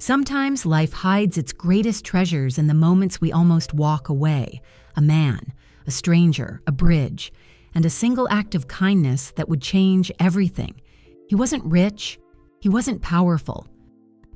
Sometimes life hides its greatest treasures in the moments we almost walk away. A man, a stranger, a bridge, and a single act of kindness that would change everything. He wasn't rich, he wasn't powerful.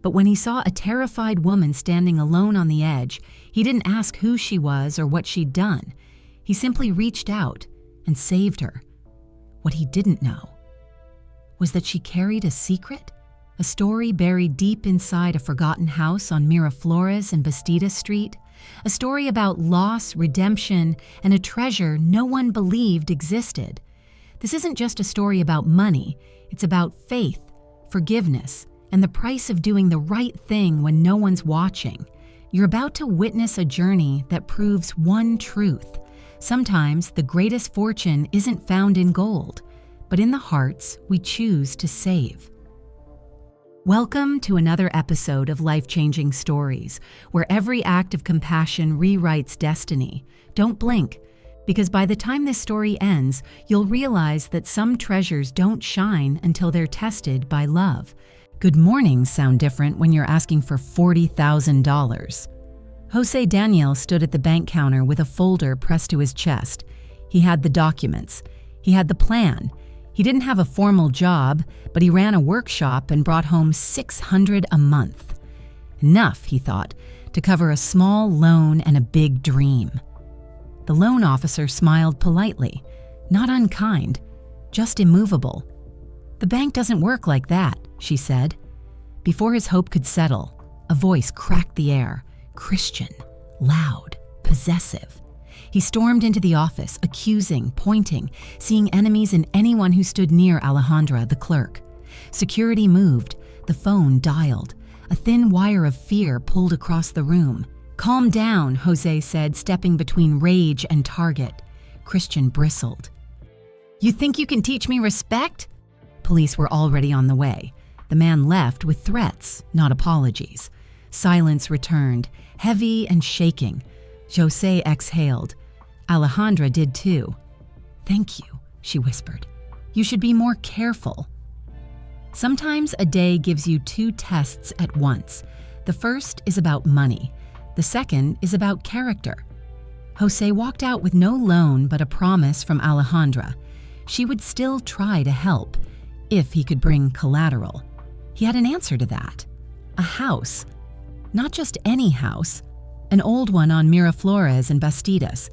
But when he saw a terrified woman standing alone on the edge, he didn't ask who she was or what she'd done. He simply reached out and saved her. What he didn't know was that she carried a secret, a story buried deep inside a forgotten house on Miraflores and Bastida Street, a story about loss, redemption, and a treasure no one believed existed. This isn't just a story about money, it's about faith, forgiveness, and the price of doing the right thing when no one's watching. You're about to witness a journey that proves one truth. Sometimes the greatest fortune isn't found in gold, but in the hearts we choose to save. Welcome to another episode of Life-Changing Stories, where every act of compassion rewrites destiny. Don't blink, because by the time this story ends, you'll realize that some treasures don't shine until they're tested by love. Good mornings sound different when you're asking for $40,000. Jose Daniel stood at the bank counter with a folder pressed to his chest. He had the documents. He had the plan. He didn't have a formal job, but he ran a workshop and brought home $600 a month. Enough, he thought, to cover a small loan and a big dream. The loan officer smiled politely, not unkind, just immovable. "The bank doesn't work like that," she said. Before his hope could settle, a voice cracked the air, Christian, loud, possessive. He stormed into the office, accusing, pointing, seeing enemies in anyone who stood near Alejandra, the clerk. Security moved. The phone dialed. A thin wire of fear pulled across the room. "Calm down," Jose said, stepping between rage and target. Christian bristled. "You think you can teach me respect?" Police were already on the way. The man left with threats, not apologies. Silence returned, heavy and shaking. Jose exhaled. Alejandra did too. "Thank you," she whispered. "You should be more careful." Sometimes a day gives you two tests at once. The first is about money. The second is about character. Jose walked out with no loan but a promise from Alejandra. She would still try to help, if he could bring collateral. He had an answer to that. A house. Not just any house. An old one on Miraflores and Bastidas.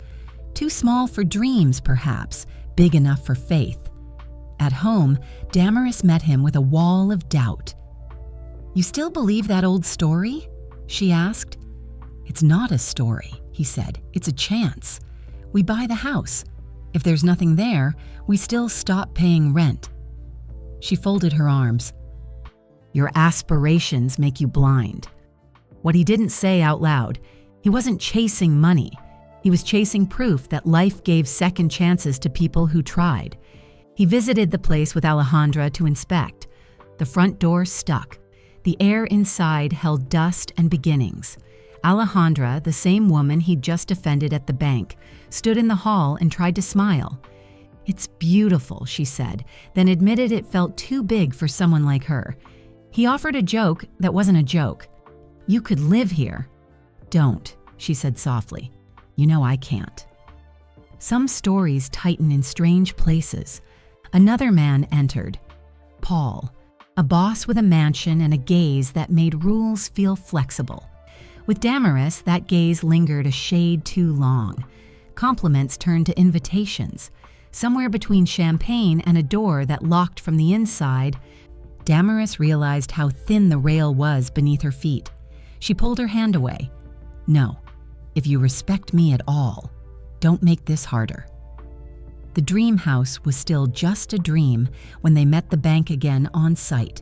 Too small for dreams, perhaps, big enough for faith. At home, Damaris met him with a wall of doubt. "You still believe that old story?" she asked. "It's not a story," he said. "It's a chance. We buy the house. If there's nothing there, we still stop paying rent." She folded her arms. "Your aspirations make you blind." What he didn't say out loud, he wasn't chasing money. He was chasing proof that life gave second chances to people who tried. He visited the place with Alejandra to inspect. The front door stuck. The air inside held dust and beginnings. Alejandra, the same woman he'd just defended at the bank, stood in the hall and tried to smile. "It's beautiful," she said, then admitted it felt too big for someone like her. He offered a joke that wasn't a joke. "You could live here." "Don't," she said softly. "You know I can't." Some stories tighten in strange places. Another man entered. Paul, a boss with a mansion and a gaze that made rules feel flexible. With Damaris, that gaze lingered a shade too long. Compliments turned to invitations. Somewhere between champagne and a door that locked from the inside, Damaris realized how thin the rail was beneath her feet. She pulled her hand away. "No, if you respect me at all, don't make this harder." The dream house was still just a dream when they met the bank again on site.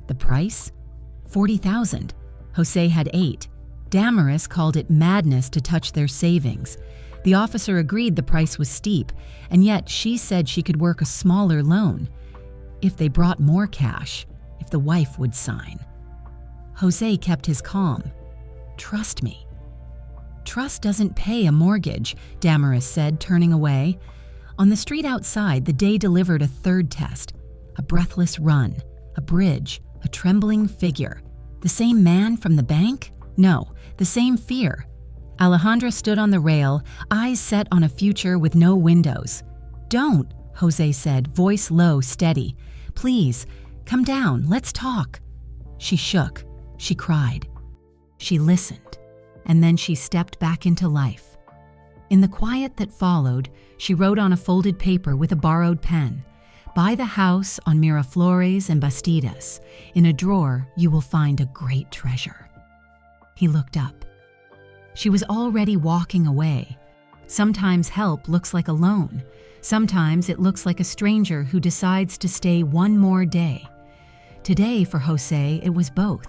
The price? $40,000. Jose had $8,000. Damaris called it madness to touch their savings. The officer agreed the price was steep, and yet she said she could work a smaller loan. If they brought more cash, if the wife would sign. Jose kept his calm. "Trust me." "Trust doesn't pay a mortgage," Damaris said, turning away. On the street outside, the day delivered a third test. A breathless run, a bridge, a trembling figure. The same man from the bank? No, the same fear. Alejandra stood on the rail, eyes set on a future with no windows. "Don't," Jose said, voice low, steady. "Please, come down, let's talk." She shook. She cried. She listened. And then she stepped back into life. In the quiet that followed, she wrote on a folded paper with a borrowed pen, "Buy the house on Miraflores and Bastidas. In a drawer, you will find a great treasure." He looked up. She was already walking away. Sometimes help looks like a loan. Sometimes it looks like a stranger who decides to stay one more day. Today, for Jose, it was both.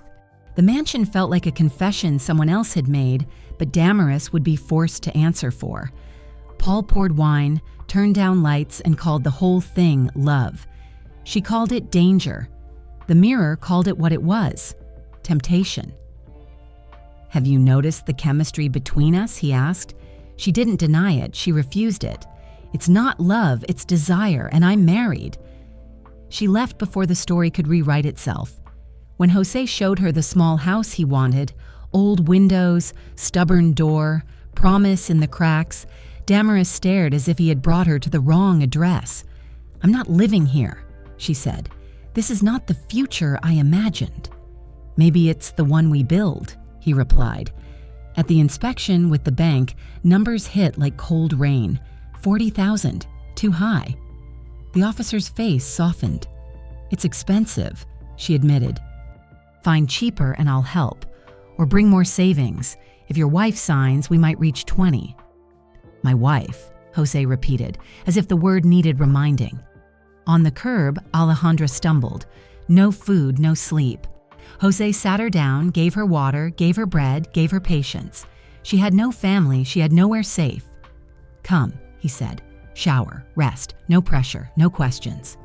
The mansion felt like a confession someone else had made, but Damaris would be forced to answer for. Paul poured wine, turned down lights, and called the whole thing love. She called it danger. The mirror called it what it was: temptation. "Have you noticed the chemistry between us?" he asked. She didn't deny it, she refused it. "It's not love, it's desire, and I'm married." She left before the story could rewrite itself. When Jose showed her the small house he wanted, old windows, stubborn door, promise in the cracks, Damaris stared as if he had brought her to the wrong address. "I'm not living here," she said. "This is not the future I imagined." "Maybe it's the one we build," he replied. At the inspection with the bank, numbers hit like cold rain. 40,000, too high. The officer's face softened. "It's expensive," she admitted. "Find cheaper and I'll help. Or bring more savings. If your wife signs, we might reach 20. "My wife," Jose repeated, as if the word needed reminding. On the curb, Alejandra stumbled. No food, no sleep. Jose sat her down, gave her water, gave her bread, gave her patience. She had no family, she had nowhere safe. "Come," he said. "Shower, rest, no pressure, no questions."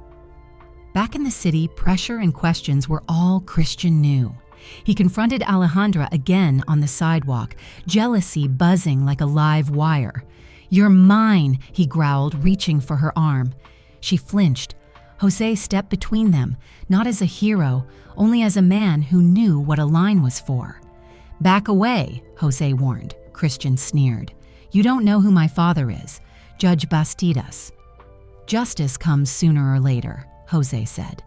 Back in the city, pressure and questions were all Christian knew. He confronted Alejandra again on the sidewalk, jealousy buzzing like a live wire. "You're mine," he growled, reaching for her arm. She flinched. Jose stepped between them, not as a hero, only as a man who knew what a line was for. "Back away," Jose warned. Christian sneered. "You don't know who my father is. Judge Bastidas." "Justice comes sooner or later," Jose said.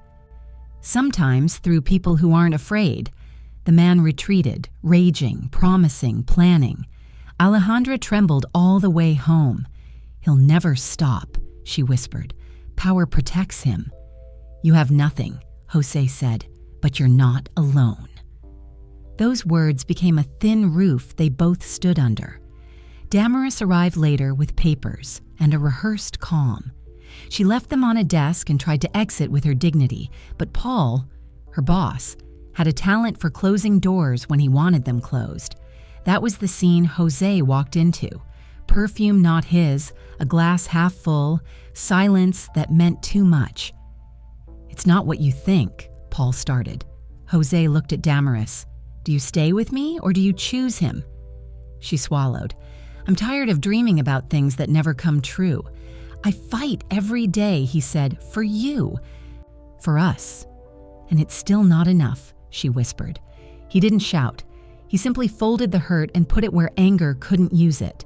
"Sometimes through people who aren't afraid." The man retreated, raging, promising, planning. Alejandra trembled all the way home. "He'll never stop," she whispered. "Power protects him." "You have nothing," Jose said, "but you're not alone." Those words became a thin roof they both stood under. Damaris arrived later with papers and a rehearsed calm. She left them on a desk and tried to exit with her dignity, but Paul, her boss, had a talent for closing doors when he wanted them closed. That was the scene Jose walked into. Perfume not his, a glass half full, silence that meant too much. "It's not what you think," Paul started. Jose looked at Damaris. "Do you stay with me or do you choose him?" She swallowed. "I'm tired of dreaming about things that never come true. I fight every day," he said, "for you, for us. And it's still not enough," she whispered. He didn't shout. He simply folded the hurt and put it where anger couldn't use it.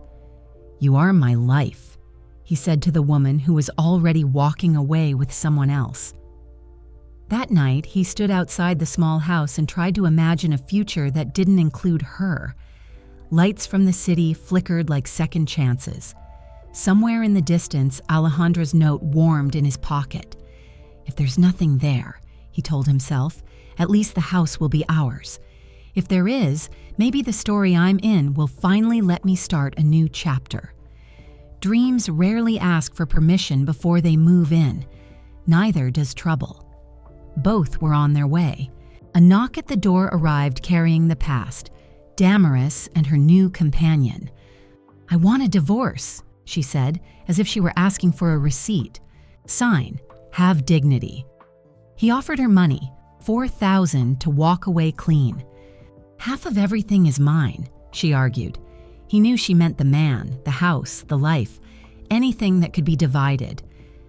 "You are my life," he said to the woman who was already walking away with someone else. That night, he stood outside the small house and tried to imagine a future that didn't include her. Lights from the city flickered like second chances. Somewhere in the distance, Alejandra's note warmed in his pocket. "If there's nothing there," he told himself, "at least the house will be ours. If there is, maybe the story I'm in will finally let me start a new chapter." Dreams rarely ask for permission before they move in. Neither does trouble. Both were on their way. A knock at the door arrived carrying the past, Damaris and her new companion. "I want a divorce," she said, as if she were asking for a receipt. "Sign, have dignity." He offered her money, $4,000 to walk away clean. "Half of everything is mine," she argued. He knew she meant the man, the house, the life, anything that could be divided.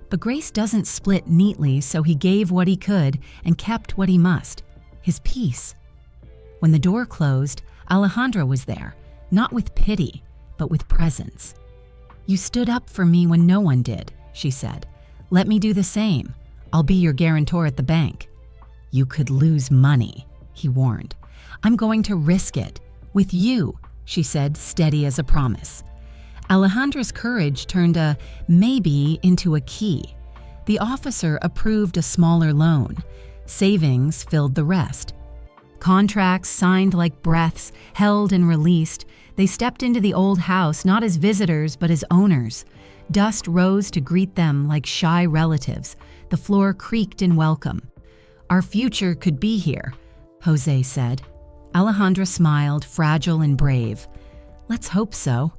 But grace doesn't split neatly, so he gave what he could and kept what he must, his peace. When the door closed, Alejandra was there, not with pity, but with presence. "You stood up for me when no one did," she said. "Let me do the same. I'll be your guarantor at the bank." "You could lose money," he warned. "I'm going to risk it. With you," she said, steady as a promise. Alejandra's courage turned a maybe into a key. The officer approved a smaller loan. Savings filled the rest. Contracts signed like breaths, held and released. They stepped into the old house not as visitors but as owners. Dust rose to greet them like shy relatives. The floor creaked in welcome. "Our future could be here," Jose said. Alejandra smiled, fragile and brave. "Let's hope so."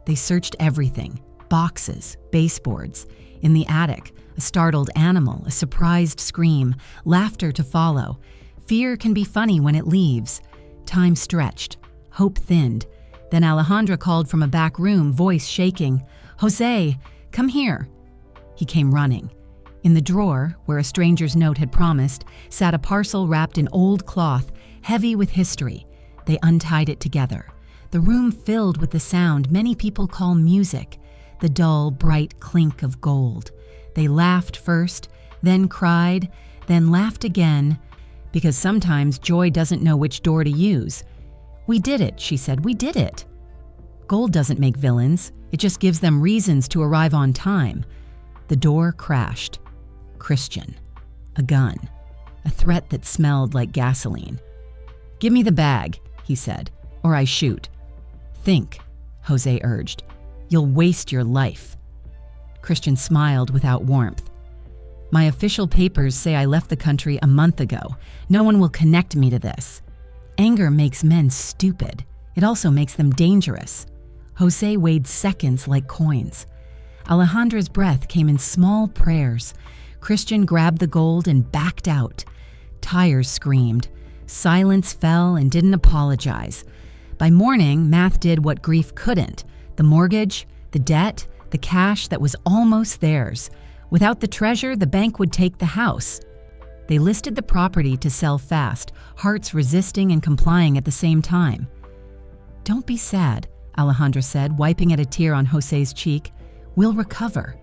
They searched everything: boxes, baseboards. In the attic, a startled animal, a surprised scream, laughter to follow. Fear can be funny when it leaves. Time stretched. Hope thinned. Then Alejandra called from a back room, voice shaking. "Jose, come here." He came running. In the drawer, where a stranger's note had promised, sat a parcel wrapped in old cloth, heavy with history. They untied it together. The room filled with the sound many people call music, the dull, bright clink of gold. They laughed first, then cried, then laughed again, because sometimes joy doesn't know which door to use. "We did it," she said. "We did it." Gold doesn't make villains. It just gives them reasons to arrive on time. The door crashed. Christian. A gun. A threat that smelled like gasoline. "Give me the bag," he said, "or I shoot." "Think," Jose urged. "You'll waste your life." Christian smiled without warmth. "My official papers say I left the country a month ago. No one will connect me to this." Anger makes men stupid. It also makes them dangerous. Jose weighed seconds like coins. Alejandra's breath came in small prayers. Christian grabbed the gold and backed out. Tires screamed. Silence fell and didn't apologize. By morning, math did what grief couldn't. The mortgage, the debt, the cash that was almost theirs. Without the treasure, the bank would take the house. They listed the property to sell fast, hearts resisting and complying at the same time. "Don't be sad," Alejandra said, wiping at a tear on Jose's cheek. "We'll recover."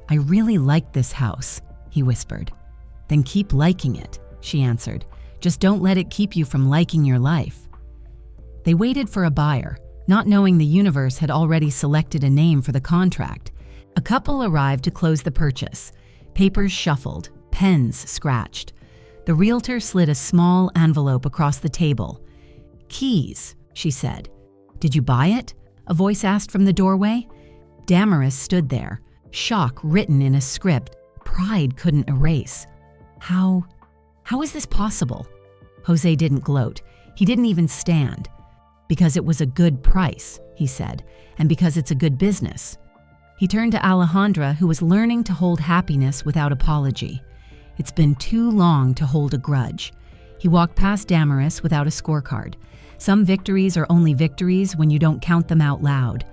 "I really like this house," he whispered. "Then keep liking it," she answered. "Just don't let it keep you from liking your life." They waited for a buyer, not knowing the universe had already selected a name for the contract. A couple arrived to close the purchase. Papers shuffled, pens scratched. The realtor slid a small envelope across the table. "Keys," she said. "Did you buy it?" a voice asked from the doorway. Damaris stood there, shock written in a script pride couldn't erase. How is this possible?" Jose didn't gloat. He didn't even stand. "Because it was a good price," he said, "and because it's a good business." He turned to Alejandra, who was learning to hold happiness without apology. It's been too long to hold a grudge. He walked past Damaris without a scorecard. Some victories are only victories when you don't count them out loud.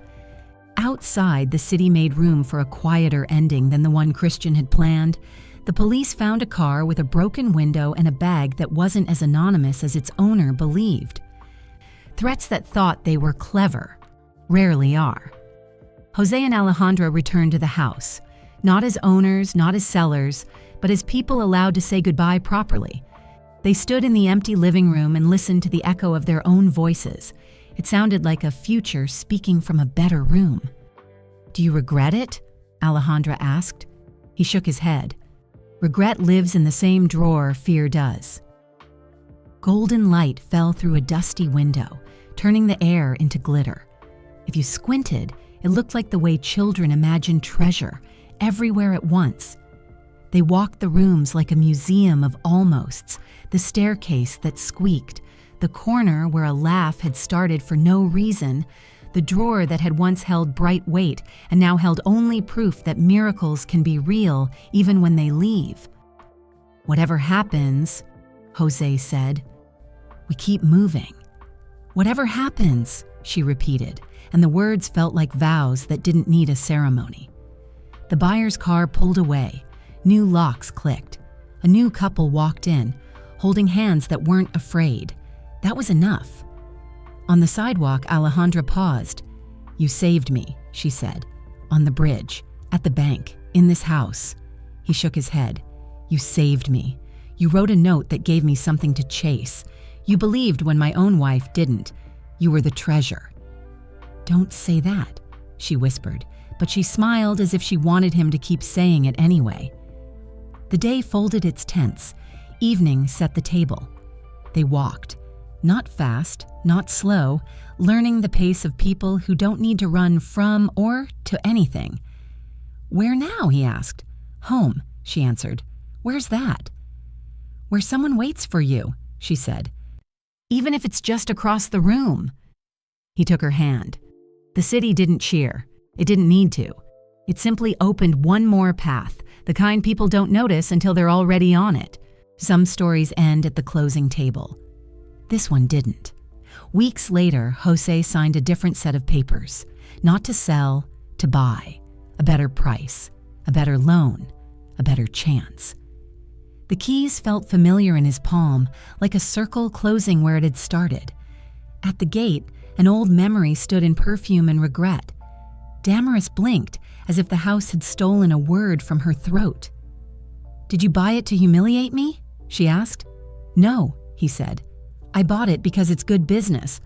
Outside, the city made room for a quieter ending than the one Christian had planned. The police found a car with a broken window and a bag that wasn't as anonymous as its owner believed. Threats that thought they were clever rarely are. Jose and Alejandra returned to the house, not as owners, not as sellers, but as people allowed to say goodbye properly. They stood in the empty living room and listened to the echo of their own voices. It sounded like a future speaking from a better room. "Do you regret it?" Alejandra asked. He shook his head. "Regret lives in the same drawer fear does." Golden light fell through a dusty window, turning the air into glitter. If you squinted, it looked like the way children imagine treasure, everywhere at once. They walked the rooms like a museum of almosts, the staircase that squeaked, the corner where a laugh had started for no reason, the drawer that had once held bright weight and now held only proof that miracles can be real even when they leave. "Whatever happens," Jose said, "we keep moving." "Whatever happens," she repeated, and the words felt like vows that didn't need a ceremony. The buyer's car pulled away. New locks clicked. A new couple walked in, holding hands that weren't afraid. That was enough. On the sidewalk, Alejandra paused. "You saved me," she said. "On the bridge, at the bank, in this house." He shook his head. "You saved me. You wrote a note that gave me something to chase. You believed when my own wife didn't. You were the treasure." "Don't say that," she whispered, but she smiled as if she wanted him to keep saying it anyway. The day folded its tents. Evening set the table. They walked. Not fast, not slow, learning the pace of people who don't need to run from or to anything. "Where now?" he asked. "Home," she answered. "Where's that?" "Where someone waits for you," she said. "Even if it's just across the room." He took her hand. The city didn't cheer. It didn't need to. It simply opened one more path, the kind people don't notice until they're already on it. Some stories end at the closing table. This one didn't. Weeks later, Jose signed a different set of papers. Not to sell, to buy. A better price, a better loan, a better chance. The keys felt familiar in his palm, like a circle closing where it had started. At the gate, an old memory stood in perfume and regret. Damaris blinked, as if the house had stolen a word from her throat. "Did you buy it to humiliate me?" she asked. "No," he said. "I bought it because it's good business,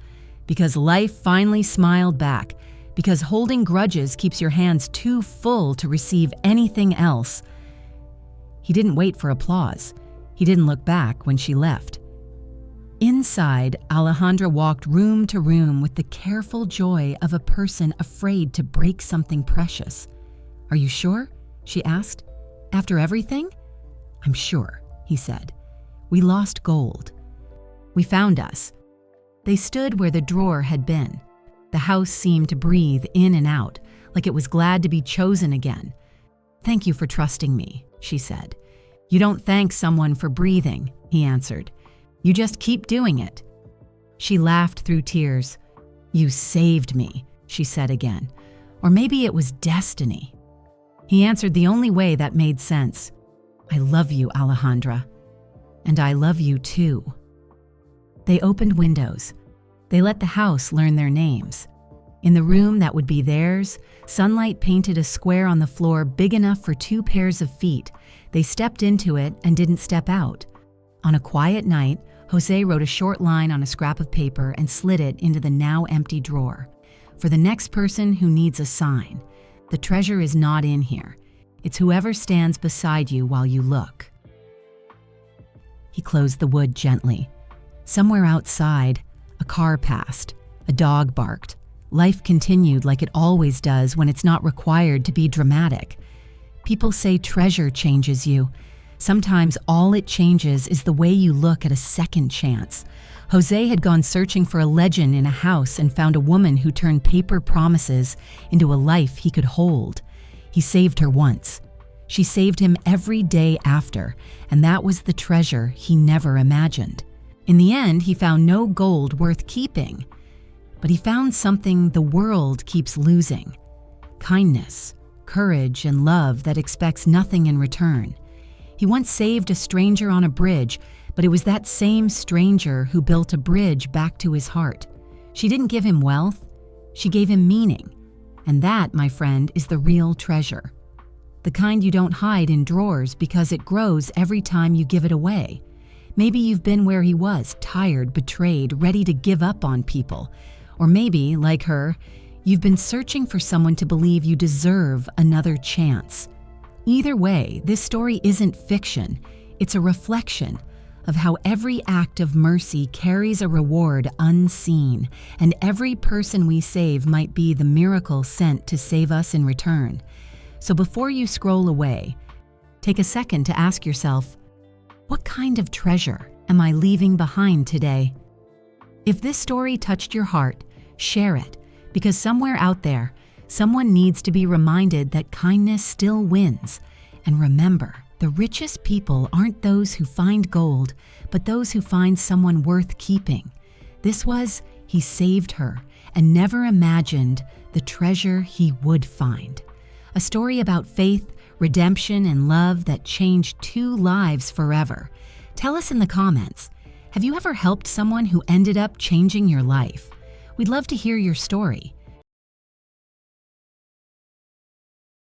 because life finally smiled back, because holding grudges keeps your hands too full to receive anything else." He didn't wait for applause. He didn't look back when she left. Inside, Alejandra walked room to room with the careful joy of a person afraid to break something precious. "Are you sure?" she asked. "After everything?" "I'm sure," he said. "We lost gold. We found us." They stood where the drawer had been. The house seemed to breathe in and out, like it was glad to be chosen again. "Thank you for trusting me," she said. "You don't thank someone for breathing," he answered. "You just keep doing it." She laughed through tears. "You saved me," she said again. Or maybe it was destiny. He answered the only way that made sense. "I love you, Alejandra. And I love you too." They opened windows. They let the house learn their names. In the room that would be theirs, sunlight painted a square on the floor big enough for 2 pairs of feet. They stepped into it and didn't step out. On a quiet night, Jose wrote a short line on a scrap of paper and slid it into the now empty drawer. "For the next person who needs a sign, the treasure is not in here. It's whoever stands beside you while you look." He closed the wood gently. Somewhere outside, a car passed. A dog barked. Life continued like it always does when it's not required to be dramatic. People say treasure changes you. Sometimes all it changes is the way you look at a second chance. Jose had gone searching for a legend in a house and found a woman who turned paper promises into a life he could hold. He saved her once. She saved him every day after, and that was the treasure he never imagined. In the end, he found no gold worth keeping, but he found something the world keeps losing: kindness, courage, and love that expects nothing in return. He once saved a stranger on a bridge, but it was that same stranger who built a bridge back to his heart. She didn't give him wealth, she gave him meaning. And that, my friend, is the real treasure. The kind you don't hide in drawers because it grows every time you give it away. Maybe you've been where he was, tired, betrayed, ready to give up on people. Or maybe, like her, you've been searching for someone to believe you deserve another chance. Either way, this story isn't fiction. It's a reflection of how every act of mercy carries a reward unseen, and every person we save might be the miracle sent to save us in return. So before you scroll away, take a second to ask yourself, what kind of treasure am I leaving behind today? If this story touched your heart, share it, because somewhere out there, someone needs to be reminded that kindness still wins. And remember, the richest people aren't those who find gold, but those who find someone worth keeping. This was, he saved her and never imagined the treasure he would find. A story about faith, redemption, and love that changed 2 lives forever. Tell us in the comments, Have you ever helped someone who ended up changing your life? We'd love to hear your story.